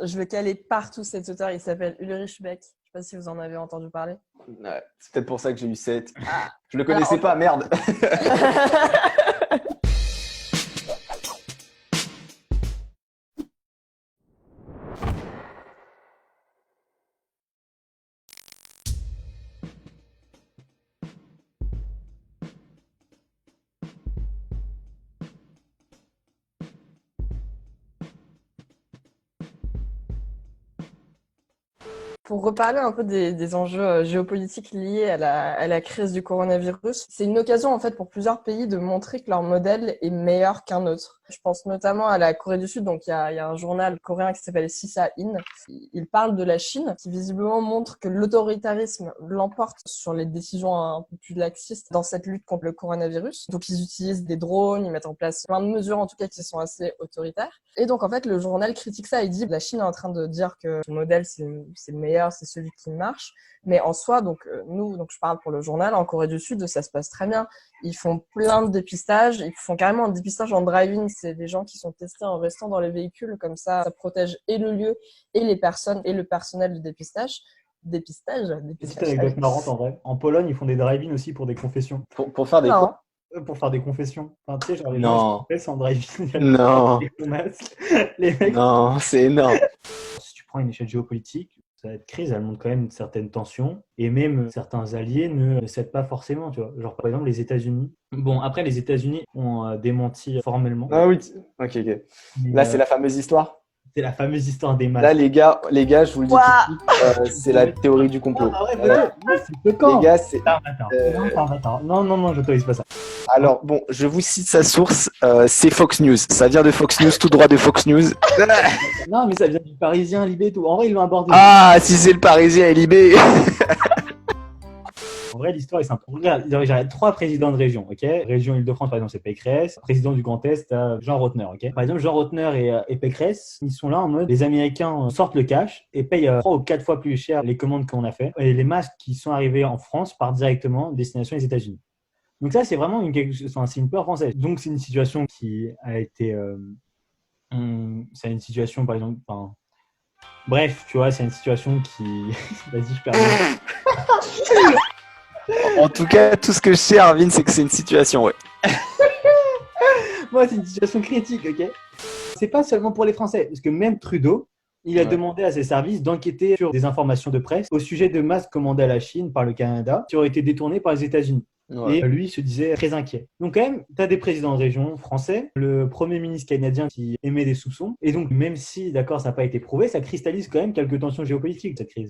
Je vais caler partout cet auteur, il s'appelle Ulrich Beck. Je sais pas si vous en avez entendu parler. Ouais, c'est peut-être pour ça que j'ai eu 7. Ah. Je le connaissais pas, merde. Pour reparler un peu des enjeux géopolitiques liés à la crise du coronavirus, c'est une occasion en fait pour plusieurs pays de montrer que leur modèle est meilleur qu'un autre. Je pense notamment à la Corée du Sud, donc il y a un journal coréen qui s'appelle Sisa-in. Il parle de la Chine, qui visiblement montre que l'autoritarisme l'emporte sur les décisions un peu plus laxistes dans cette lutte contre le coronavirus. Donc ils utilisent des drones, ils mettent en place plein de mesures en tout cas qui sont assez autoritaires. Et donc en fait le journal critique ça et dit la Chine est en train de dire que ce modèle c'est le meilleur, c'est celui qui marche. Mais en soi, donc donc je parle pour le journal, en Corée du Sud, ça se passe très bien. Ils font plein de dépistages, ils font carrément un dépistage en drive-in. C'est des gens qui sont testés en restant dans les véhicules, comme ça protège et le lieu, et les personnes, et le personnel du dépistage. Petite anecdote marrante en vrai. En Pologne, ils font des drive-in aussi pour des confessions. Pour faire des quoi? Pour faire des confessions. Enfin, tu sais, genre les gens Non. ils se confessent en drive-in. Non. Les mecs. Non, c'est énorme. Si tu prends une échelle géopolitique, cette crise, elle montre quand même une certaine tension. Et même certains alliés ne cèdent pas forcément, tu vois. Genre par exemple les États-Unis. Bon, après les États-Unis ont démenti formellement. Ah oui, ok. Mais, Là, c'est la fameuse histoire. c'est la fameuse histoire des masques. Là, les gars, je vous le dis tout de suite, c'est la théorie du complot. Ah ouais, c'est quand Les gars, c'est... Attends. Non, j'autorise pas ça. Alors, bon, je vous cite sa source, c'est Fox News. Ça vient de Fox News, tout droit de Fox News. Non, mais ça vient du Parisien, Libé et tout. En vrai, ils l'ont abordé. Ah, si c'est le Parisien et Libé. En vrai, l'histoire est simple. Regarde, j'ai 3 présidents de région, ok? Région Île-de-France, par exemple, c'est Pécresse. Président du Grand Est, Jean Rotner, ok? Par exemple, Jean Rotner et Pécresse, ils sont là en mode, les Américains sortent le cash et payent 3 ou 4 fois plus cher les commandes qu'on a fait. Et les masques qui sont arrivés en France partent directement destination les États-Unis. Donc ça, c'est vraiment c'est une peur française. Donc c'est une situation qui a été... c'est une situation, par exemple... Enfin, bref, tu vois, c'est une situation qui... Vas-y, je perds. En tout cas, tout ce que je sais, Arvin, c'est que c'est une situation, ouais. Moi, c'est une situation critique, ok? C'est pas seulement pour les Français, parce que même Trudeau, il a demandé à ses services d'enquêter sur des informations de presse au sujet de masques commandés à la Chine par le Canada qui auraient été détournés par les États-Unis. Ouais. Et lui, il se disait très inquiet. Donc quand même, tu as des présidents de région français, le premier ministre canadien qui émet des soupçons. Et donc, même si, d'accord, ça n'a pas été prouvé, ça cristallise quand même quelques tensions géopolitiques, cette crise.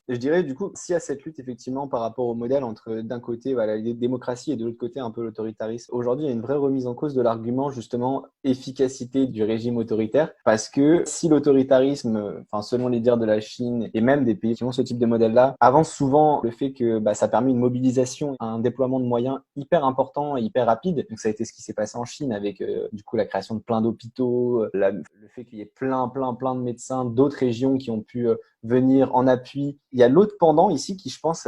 Je dirais, du coup, s'il y a cette lutte, effectivement, par rapport au modèle entre, d'un côté, voilà, les démocraties et de l'autre côté, un peu l'autoritarisme, aujourd'hui, il y a une vraie remise en cause de l'argument, justement, efficacité du régime autoritaire. Parce que si l'autoritarisme, enfin, selon les dires de la Chine et même des pays qui ont ce type de modèle-là, avance souvent le fait que ça permet une mobilisation, un déploiement de moyens hyper important et hyper rapide. Donc, ça a été ce qui s'est passé en Chine avec, du coup, la création de plein d'hôpitaux, le fait qu'il y ait plein de médecins d'autres régions qui ont pu venir en appui. Il y a l'autre pendant ici qui, je pense,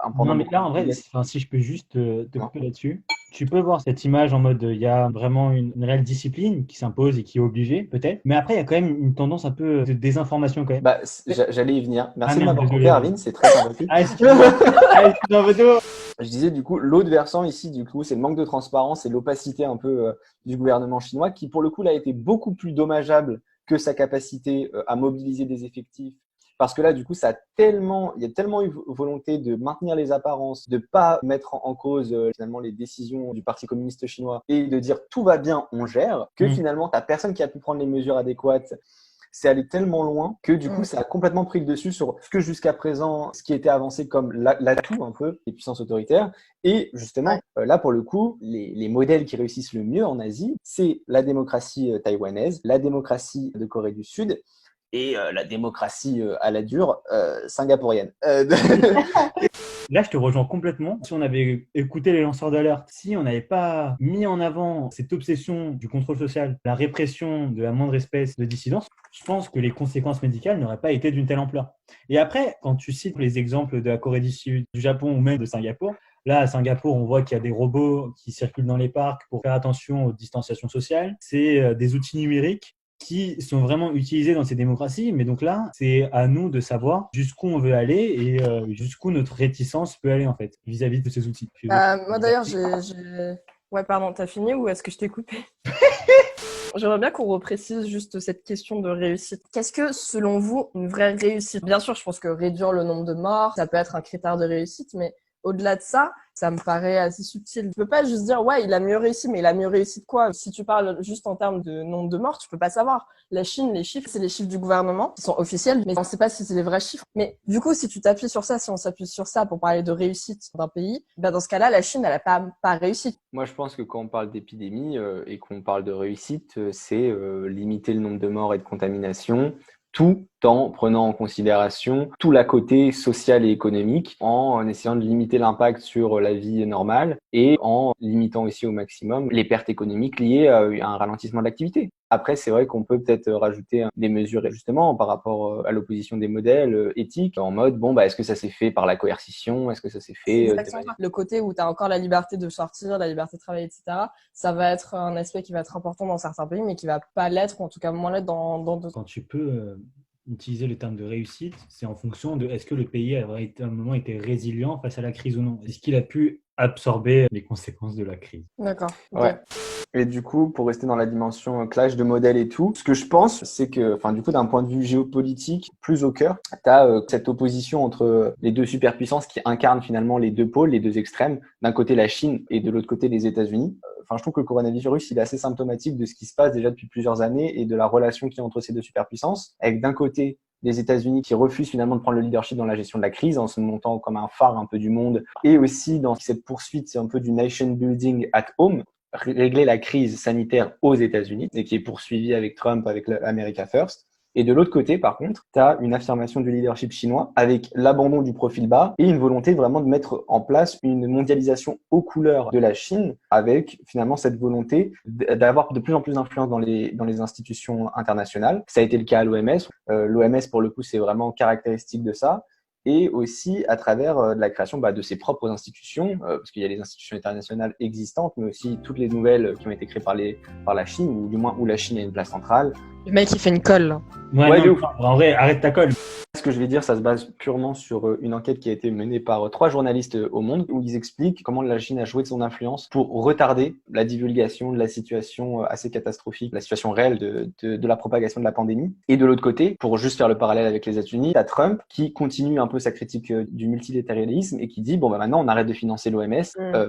un pendant... Non, mais là, en vrai, si je peux juste te couper là-dessus, tu peux voir cette image en mode, il y a vraiment une réelle discipline qui s'impose et qui est obligée, peut-être. Mais après, il y a quand même une tendance un peu de désinformation, quand même. J'allais y venir. Merci de merde, m'avoir coupé, Arvin, c'est très sympathique. Je disais, du coup, l'autre versant ici, du coup, c'est le manque de transparence et l'opacité un peu du gouvernement chinois qui, pour le coup, là, a été beaucoup plus dommageable que sa capacité à mobiliser des effectifs. Parce que là, du coup, il y a tellement eu volonté de maintenir les apparences, de pas mettre en cause finalement les décisions du Parti communiste chinois et de dire tout va bien, on gère, que finalement, t'as personne qui a pu prendre les mesures adéquates. C'est allé tellement loin que du coup, ça a complètement pris le dessus sur ce que jusqu'à présent, ce qui était avancé comme l'atout un peu des puissances autoritaires. Et justement, là, pour le coup, les modèles qui réussissent le mieux en Asie, c'est la démocratie taïwanaise, la démocratie de Corée du Sud et la démocratie à la dure singapourienne. Là, je te rejoins complètement. Si on avait écouté les lanceurs d'alerte, si on n'avait pas mis en avant cette obsession du contrôle social, la répression de la moindre espèce de dissidence, je pense que les conséquences médicales n'auraient pas été d'une telle ampleur. Et après, quand tu cites les exemples de la Corée du Sud, du Japon ou même de Singapour, là, à Singapour, on voit qu'il y a des robots qui circulent dans les parcs pour faire attention aux distanciations sociales. C'est des outils numériques qui sont vraiment utilisés dans ces démocraties. Mais donc là, c'est à nous de savoir jusqu'où on veut aller et jusqu'où notre réticence peut aller en fait vis-à-vis de ces outils. Moi d'ailleurs, Ouais, pardon, t'as fini ou est-ce que je t'ai coupé? J'aimerais bien qu'on reprécise juste cette question de réussite. Qu'est-ce que, selon vous, une vraie réussite? Bien sûr, je pense que réduire le nombre de morts, ça peut être un critère de réussite, mais au-delà de ça, ça me paraît assez subtil. Tu peux pas juste dire, ouais, il a mieux réussi, mais il a mieux réussi de quoi? Si tu parles juste en termes de nombre de morts, tu peux pas savoir. La Chine, les chiffres, c'est les chiffres du gouvernement, qui sont officiels, mais on sait pas si c'est les vrais chiffres. Mais du coup, si tu t'appuies sur ça, si on s'appuie sur ça pour parler de réussite d'un pays, ben dans ce cas-là, la Chine, elle a pas réussi. Moi, je pense que quand on parle d'épidémie et qu'on parle de réussite, c'est limiter le nombre de morts et de contaminations, tout en prenant en considération tout la côté social et économique, en essayant de limiter l'impact sur la vie normale et en limitant aussi au maximum les pertes économiques liées à un ralentissement de l'activité. Après, c'est vrai qu'on peut peut-être rajouter des mesures justement par rapport à l'opposition des modèles éthiques en mode, bon, bah, est-ce que ça s'est fait par la coercition? Est-ce que ça s'est fait de manière... Le côté où tu as encore la liberté de sortir, la liberté de travailler, etc., ça va être un aspect qui va être important dans certains pays, mais qui va pas l'être, ou en tout cas moins l'être dans d'autres. Quand tu peux utiliser le terme de réussite, c'est en fonction de est-ce que le pays a à un moment été résilient face à la crise ou non. Est-ce qu'il a pu absorber les conséquences de la crise? D'accord. Okay. Ouais. Et du coup, pour rester dans la dimension clash de modèles et tout, ce que je pense, c'est que, du coup, d'un point de vue géopolitique, plus au cœur, tu as cette opposition entre les deux superpuissances qui incarnent finalement les deux pôles, les deux extrêmes. D'un côté, la Chine et de l'autre côté, les États-Unis. Je trouve que le coronavirus, il est assez symptomatique de ce qui se passe déjà depuis plusieurs années et de la relation qu'il y a entre ces deux superpuissances. Avec d'un côté, les États-Unis qui refusent finalement de prendre le leadership dans la gestion de la crise en se montant comme un phare un peu du monde et aussi dans cette poursuite, c'est un peu du nation building at home, régler la crise sanitaire aux États-Unis et qui est poursuivie avec Trump, avec l'America First. Et de l'autre côté, par contre, tu as une affirmation du leadership chinois avec l'abandon du profil bas et une volonté vraiment de mettre en place une mondialisation aux couleurs de la Chine avec finalement cette volonté d'avoir de plus en plus d'influence dans les institutions internationales. Ça a été le cas à l'OMS. L'OMS, pour le coup, c'est vraiment caractéristique de ça. Et aussi à travers de la création de ses propres institutions, parce qu'il y a les institutions internationales existantes, mais aussi toutes les nouvelles qui ont été créées par la Chine, ou du moins où la Chine a une place centrale. Le mec, il fait une colle, là. Ouais, non, en vrai, arrête ta colle. Ce que je vais dire, ça se base purement sur une enquête qui a été menée par 3 journalistes au monde, où ils expliquent comment la Chine a joué de son influence pour retarder la divulgation de la situation assez catastrophique, la situation réelle de la propagation de la pandémie. Et de l'autre côté, pour juste faire le parallèle avec les États-Unis, t'as Trump qui continue un peu sa critique du multilatéralisme et qui dit maintenant on arrête de financer l'OMS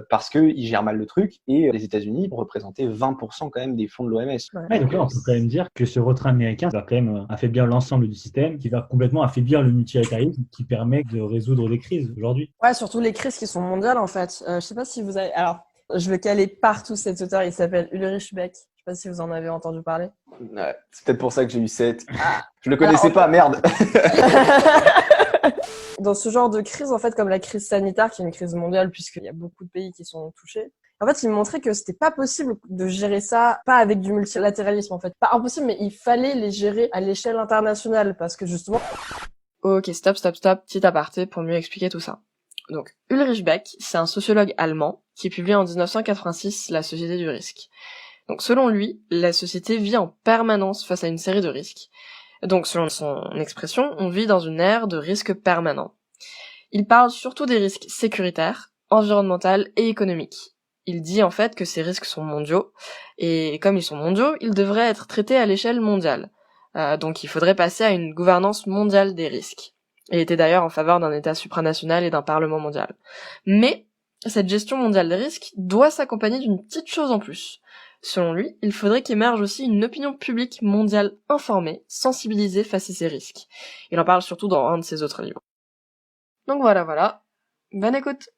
parce qu'il gère mal le truc, et les États-Unis représentaient 20% quand même des fonds de l'OMS. Ouais, donc là on peut quand même dire que ce retrait américain va quand même affaiblir l'ensemble du système, qui va complètement affaiblir le multilatéralisme qui permet de résoudre des crises aujourd'hui. Ouais, surtout les crises qui sont mondiales en fait. Je sais pas si vous avez... Alors, je veux caler partout cet auteur, il s'appelle Ulrich Beck. Je sais pas si vous en avez entendu parler. Ouais, c'est peut-être pour ça que j'ai eu 7. Je le connaissais pas, merde. Dans ce genre de crise, en fait, comme la crise sanitaire, qui est une crise mondiale puisqu'il y a beaucoup de pays qui sont touchés, en fait, il montrait que c'était pas possible de gérer ça, pas avec du multilatéralisme en fait. Pas impossible, mais il fallait les gérer à l'échelle internationale parce que justement... Ok, stop, petit aparté pour mieux expliquer tout ça. Donc, Ulrich Beck, c'est un sociologue allemand qui publie en 1986 La Société du risque. Donc, selon lui, la société vit en permanence face à une série de risques. Donc, selon son expression, on vit dans une ère de risques permanents. Il parle surtout des risques sécuritaires, environnementaux et économiques. Il dit en fait que ces risques sont mondiaux, et comme ils sont mondiaux, ils devraient être traités à l'échelle mondiale. Donc il faudrait passer à une gouvernance mondiale des risques. Il était d'ailleurs en faveur d'un État supranational et d'un Parlement mondial. Mais cette gestion mondiale des risques doit s'accompagner d'une petite chose en plus. Selon lui, il faudrait qu'émerge aussi une opinion publique mondiale informée, sensibilisée face à ces risques. Il en parle surtout dans un de ses autres livres. Donc voilà. Bonne écoute.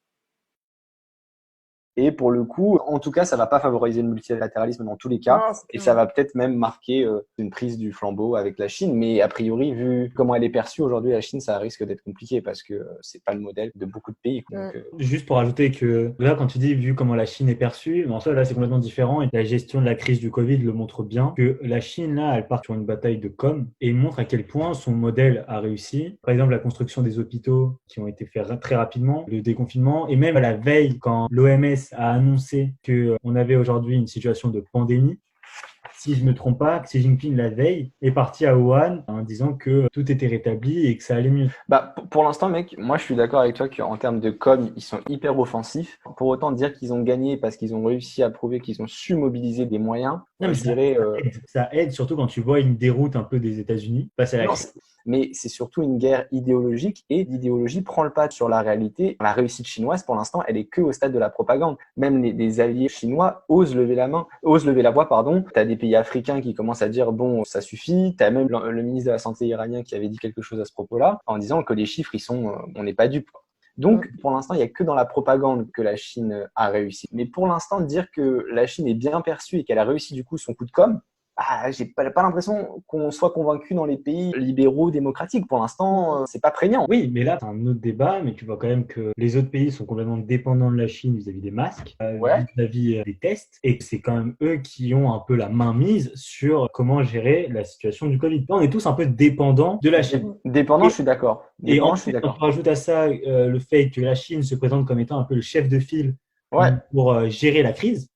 Et pour le coup, en tout cas, ça va pas favoriser le multilatéralisme dans tous les cas. Non, et ça va peut-être même marquer une prise du flambeau avec la Chine. Mais a priori, vu comment elle est perçue aujourd'hui, la Chine, ça risque d'être compliqué parce que c'est pas le modèle de beaucoup de pays. Donc, Juste pour ajouter que là, quand tu dis vu comment la Chine est perçue, en soi, là, c'est complètement différent. Et la gestion de la crise du Covid le montre bien que la Chine, là, elle part sur une bataille de com et montre à quel point son modèle a réussi. Par exemple, la construction des hôpitaux qui ont été faits très rapidement, le déconfinement, et même à la veille, quand l'OMS a annoncé qu'on avait aujourd'hui une situation de pandémie, si je me trompe pas, Xi Jinping la veille est parti à Wuhan en disant que tout était rétabli et que ça allait mieux. Bah, pour l'instant, mec, moi je suis d'accord avec toi qu'en termes de com, ils sont hyper offensifs. Pour autant, dire qu'ils ont gagné parce qu'ils ont réussi à prouver qu'ils ont su mobiliser des moyens, Non, mais je dirais. ça aide surtout quand tu vois une déroute un peu des États-Unis face à la Non, crise. mais c'est surtout une guerre idéologique et l'idéologie prend le pas sur la réalité. La réussite chinoise, pour l'instant, elle est que au stade de la propagande. Même les alliés chinois osent lever la voix, pardon. T'as des pays africains qui commencent à dire bon, ça suffit. T'as même le ministre de la Santé iranien qui avait dit quelque chose à ce propos-là, en disant que les chiffres, on n'est pas dupes. Donc, pour l'instant, il n'y a que dans la propagande que la Chine a réussi. Mais pour l'instant, dire que la Chine est bien perçue et qu'elle a réussi du coup son coup de com', j'ai pas l'impression qu'on soit convaincu dans les pays libéraux démocratiques. Pour l'instant, c'est pas prégnant. Oui, mais là, c'est un autre débat, mais tu vois quand même que les autres pays sont complètement dépendants de la Chine vis-à-vis des masques, Ouais. vis-à-vis des tests, et que c'est quand même eux qui ont un peu la main mise sur comment gérer la situation du Covid. Là, on est tous un peu dépendants de la Chine. Dépendant, je suis d'accord. Et en Dépendant, je suis plus, quand d'accord. tu rajoutes à ça le fait que la Chine se présente comme étant un peu le chef de file Ouais. pour gérer la crise,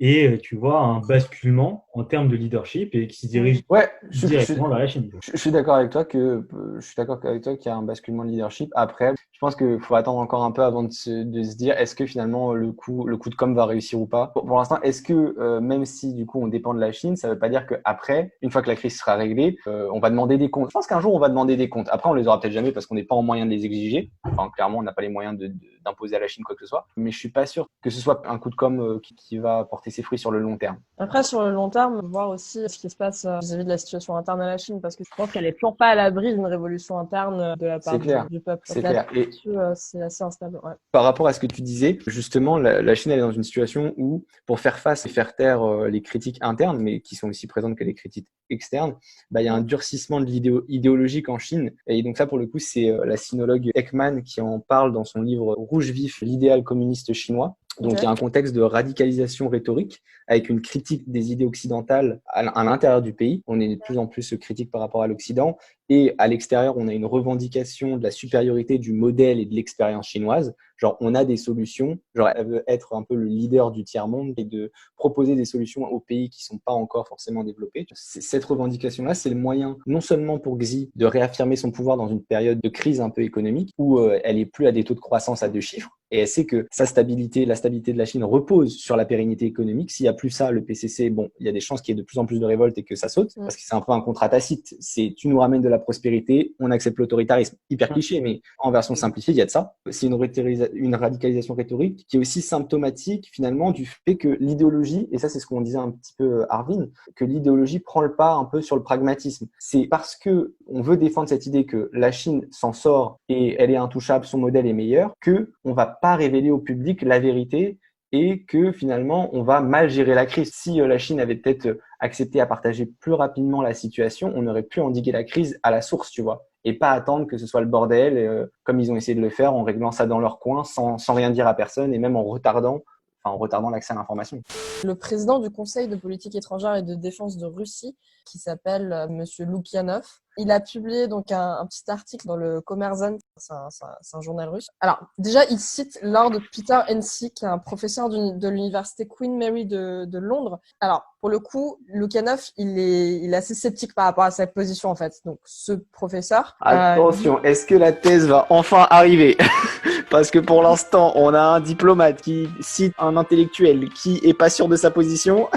et tu vois un basculement en termes de leadership et qui se dirige Ouais, directement vers la Chine. je suis d'accord avec toi qu'il y a un basculement de leadership. Après, je pense qu'il faut attendre encore un peu avant de se dire est-ce que finalement le coup de com va réussir ou pas. Pour l'instant, est-ce que même si du coup on dépend de la Chine, ça veut pas dire qu'après, une fois que la crise sera réglée, on va demander des comptes. Je pense qu'un jour on va demander des comptes. Après, on les aura peut-être jamais parce qu'on n'est pas en moyen de les exiger. Enfin, clairement, on n'a pas les moyens d'imposer à la Chine quoi que ce soit. Mais je suis pas sûr que ce soit un coup de com qui va porter ses fruits sur le long terme. Après, sur le long terme, voir aussi ce qui se passe vis-à-vis de la situation interne à la Chine, parce que je pense qu'elle est toujours pas à l'abri d'une révolution interne de la part C'est clair. du peuple. C'est Donc clair. Et là-dessus, c'est assez instable. Ouais. par rapport à ce que tu disais, justement, la Chine elle est dans une situation où, pour faire face et faire taire les critiques internes, mais qui sont aussi présentes que les critiques externes, bah, il y a un durcissement de idéologique en Chine. Et donc ça, pour le coup, c'est la sinologue Ekman qui en parle dans son livre Rouge vif, l'idéal communiste chinois. Donc, il y a un contexte de radicalisation rhétorique avec une critique des idées occidentales à l'intérieur du pays. On est de plus en plus critique par rapport à l'Occident. Et à l'extérieur, on a une revendication de la supériorité du modèle et de l'expérience chinoise. Genre, on a des solutions. Genre, elle veut être un peu le leader du tiers-monde et de proposer des solutions aux pays qui sont pas encore forcément développés. Cette revendication-là, c'est le moyen, non seulement pour Xi de réaffirmer son pouvoir dans une période de crise un peu économique, où elle est plus à des taux de croissance à 2 chiffres, et elle sait que la stabilité de la Chine repose sur la pérennité économique. S'il y a plus ça, le PCC, bon, il y a des chances qu'il y ait de plus en plus de révoltes et que ça saute, parce que c'est un peu un contrat tacite. C'est tu nous ramènes de la prospérité, on accepte l'autoritarisme. Hyper cliché, mais en version simplifiée, il y a de ça. C'est une radicalisation rhétorique qui est aussi symptomatique finalement du fait que l'idéologie, et ça c'est ce qu'on disait un petit peu Arvin, que l'idéologie prend le pas un peu sur le pragmatisme. C'est parce que on veut défendre cette idée que la Chine s'en sort et elle est intouchable, son modèle est meilleur, que on va pas révéler au public la vérité et que finalement on va mal gérer la crise. Si la Chine avait peut-être accepté à partager plus rapidement la situation, on aurait pu endiguer la crise à la source, tu vois, et pas attendre que ce soit le bordel, comme ils ont essayé de le faire en réglant ça dans leur coin sans rien dire à personne et même en retardant l'accès à l'information. Le président du Conseil de politique étrangère et de défense de Russie, qui s'appelle Monsieur Loukyanov, il a publié donc un petit article dans le Kommersant, c'est un journal russe. Alors déjà, il cite Lord Peter Hensey, qui est un professeur de l'université Queen Mary de Londres. Alors pour le coup, Loukyanov, il est assez sceptique par rapport à sa position en fait. Donc ce professeur. Attention, est-ce que la thèse va enfin arriver? Parce que pour l'instant, on a un diplomate qui cite un intellectuel qui est pas sûr de sa position.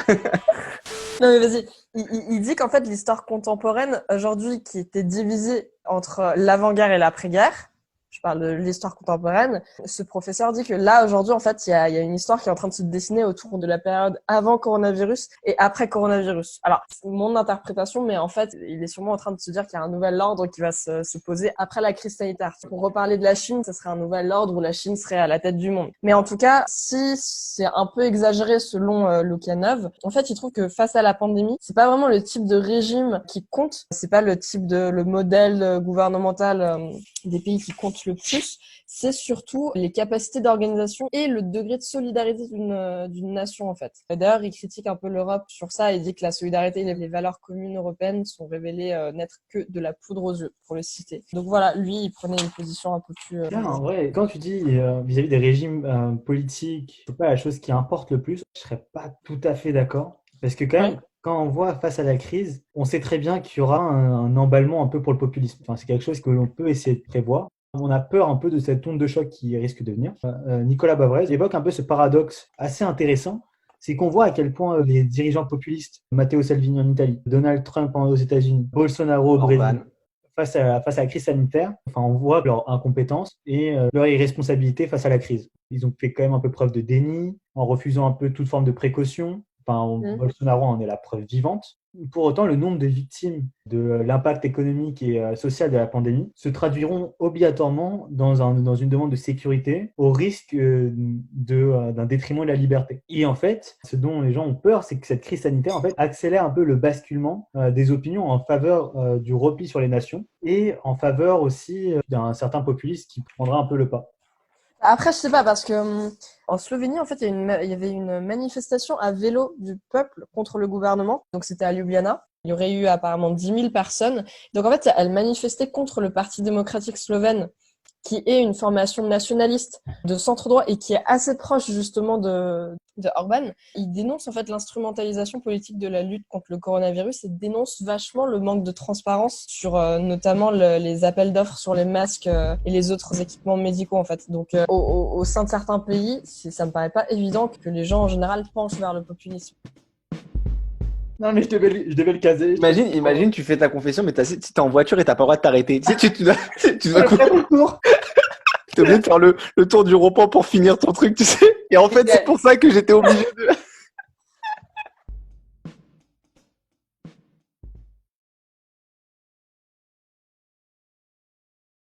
Non mais vas-y. Il dit qu'en fait l'histoire contemporaine aujourd'hui qui était divisée entre l'avant-guerre et l'après-guerre, je parle de l'histoire contemporaine, ce professeur dit que là aujourd'hui en fait il y a une histoire qui est en train de se dessiner autour de la période avant coronavirus et après coronavirus. Alors c'est mon interprétation, mais en fait il est sûrement en train de se dire qu'il y a un nouvel ordre qui va se poser après la crise sanitaire. Pour reparler de la Chine, ce serait un nouvel ordre où la Chine serait à la tête du monde. Mais en tout cas, si c'est un peu exagéré selon Loukyanov, en fait il trouve que face à la pandémie, c'est pas vraiment le type de régime qui compte, c'est pas le type le modèle gouvernemental des pays qui comptent le plus, c'est surtout les capacités d'organisation et le degré de solidarité d'une nation en fait. D'ailleurs, il critique un peu l'Europe sur ça et dit que la solidarité et les valeurs communes européennes sont révélées n'être que de la poudre aux yeux, pour le citer. Donc voilà, lui, il prenait une position un peu plus... Là, en vrai, quand tu dis vis-à-vis des régimes politiques, c'est pas la chose qui importe le plus, je serais pas tout à fait d'accord. Parce que quand même, quand on voit face à la crise, on sait très bien qu'il y aura un emballement un peu pour le populisme. Enfin, c'est quelque chose que l'on peut essayer de prévoir. On a peur un peu de cette onde de choc qui risque de venir. Nicolas Bavrez évoque un peu ce paradoxe assez intéressant, c'est qu'on voit à quel point les dirigeants populistes, Matteo Salvini en Italie, Donald Trump aux États-Unis, Bolsonaro au Brésil, face à la crise sanitaire, enfin, on voit leur incompétence et leur irresponsabilité face à la crise. Ils ont fait quand même un peu preuve de déni, en refusant un peu toute forme de précaution. Enfin, Bolsonaro en est la preuve vivante. Pour autant, le nombre de victimes de l'impact économique et social de la pandémie se traduiront obligatoirement dans une demande de sécurité au risque d'un détriment de la liberté. Et en fait, ce dont les gens ont peur, c'est que cette crise sanitaire en fait, accélère un peu le basculement des opinions en faveur du repli sur les nations et en faveur aussi d'un certain populisme qui prendra un peu le pas. Après, je sais pas, parce que en Slovénie, en fait, il y avait une manifestation à vélo du peuple contre le gouvernement. Donc, c'était à Ljubljana. Il y aurait eu apparemment 10 000 personnes. Donc, en fait, elle manifestait contre le Parti démocratique slovène, qui est une formation nationaliste de centre-droit et qui est assez proche justement de Orban. Il dénonce en fait l'instrumentalisation politique de la lutte contre le coronavirus et dénonce vachement le manque de transparence sur notamment les appels d'offres sur les masques et les autres équipements médicaux en fait. Donc au sein de certains pays, ça me paraît pas évident que les gens en général penchent vers le populisme. Non, mais je devais le caser. Imagine, tu fais ta confession, mais t'es en voiture et t'as pas le droit de t'arrêter. Tu sais, tu dois couper le tour. T'es obligé de faire le tour du rond-point pour finir ton truc, tu sais. Et en fait, c'est pour ça que j'étais obligé de...